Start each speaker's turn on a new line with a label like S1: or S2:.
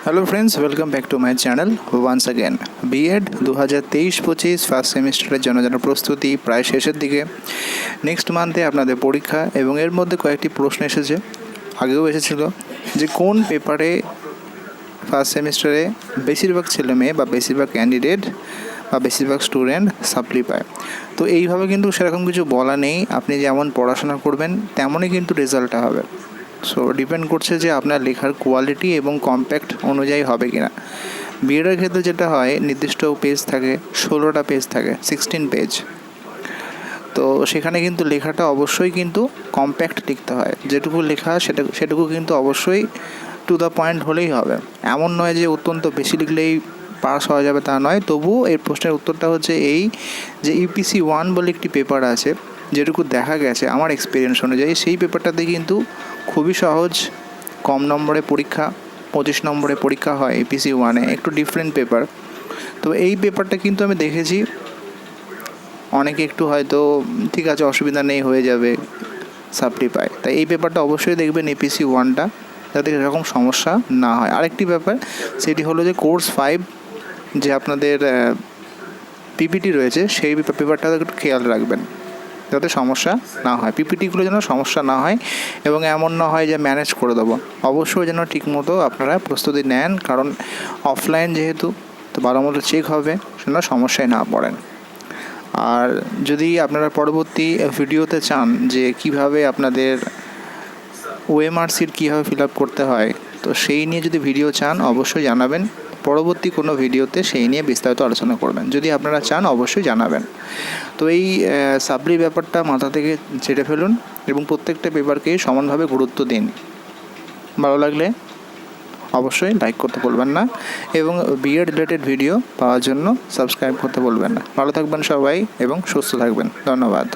S1: Hello friends, welcome back to my channel once again. B Ed 2023-25 first সেমিস্টারের জন্য প্রস্তুতি প্রায় শেষের দিকে। নেক্সট মান্থে আপনাদের পরীক্ষা এবং এর মধ্যে কয়েকটি প্রশ্ন এসেছে, আগেও এসেছিল যে কোন পেপারে ফার্স্ট সেমিস্টারে বেশিরভাগ ছেলে মেয়ে বা বেশিরভাগ ক্যান্ডিডেট বা বেশিরভাগ স্টুডেন্ট সাপ্লি পায়। তো এইভাবে কিন্তু সেরকম কিছু বলা নেই, আপনি যেমন পড়াশোনা করবেন তেমনই কিন্তু রেজাল্টটা হবে। সো ডিপেন্ড করছে যে আপনার লেখার কোয়ালিটি এবং কম্প্যাক্ট অনুযায়ী হবে কিনা। বিএডের ক্ষেত্রে যেটা হয়, নির্দিষ্ট পেজ থাকে, 16টা পেজ থাকে, 16 পেজ। তো সেখানে কিন্তু লেখাটা অবশ্যই কিন্তু কম্প্যাক্ট লিখতে হয়, যেটুকু লেখা সেটুকু কিন্তু অবশ্যই টু দ্য পয়েন্ট হলেই হবে। এমন নয় যে অত্যন্ত বেশি লিখলেই পাস হওয়া যাবে, তা নয়। তবুও এই প্রশ্নের উত্তরটা হচ্ছে এই যে ইউপিসি 1 বলে একটি পেপার আছে, যেটুকু দেখা গেছে আমার এক্সপিরিয়েন্স অনুযায়ী, সেই পেপারটাতে কিন্তু খুবই সহজ, কম নম্বরে পরীক্ষা, 25 নম্বরে পরীক্ষা হয় ইউপিসি 1-এ, একটু ডিফারেন্ট পেপার। তো এই পেপারটা কিন্তু আমি দেখেছি অনেকে একটু হয়তো ঠিক আছে অসুবিধা নেই, হয়ে যাবে, সাপ্লি পায়। তাই এই পেপারটা অবশ্যই দেখবেন ইউপিসি 1টা, যাতে এরকম সমস্যা না হয়। আরেকটি ব্যাপার, সেটি হলো যে কোর্স 5 যে আপনাদের পিপিটি রয়েছে, সেই পেপারটাতে একটু খেয়াল রাখবেন যাতে সমস্যা না হয়, পিপিটিগুলো যেন সমস্যা না হয় এবং এমন না হয় যে ম্যানেজ করে দেবো। অবশ্যই যেন ঠিকমতো আপনারা প্রস্তুতি নেন, কারণ অফলাইন যেহেতু, তো ভালো মতো চেক হবে, সেন সমস্যায় না পড়েন। আর যদি আপনারা পরবর্তী ভিডিওতে চান যে কিভাবে আপনাদের ওএমআর সিট কীভাবে ফিল আপ করতে হয়, তো সেই নিয়ে যদি ভিডিও চান অবশ্যই জানাবেন। পরবর্তী কোনো ভিডিওতে সেই নিয়ে বিস্তারিত আলোচনা করবেন, যদি আপনারা চান অবশ্যই জানাবেন। তো এই সাপ্লি ব্যাপারটা মাথা থেকে ছেড়ে ফেলুন এবং প্রত্যেকটা পেপারকেই সমানভাবে গুরুত্ব দিন। ভালো লাগলে অবশ্যই লাইক করতে ভুলবেন না এবং বিএড রিলেটেড ভিডিও পাওয়ার জন্য সাবস্ক্রাইব করতে ভুলবেন না। ভালো থাকবেন সবাই এবং সুস্থ থাকবেন। ধন্যবাদ।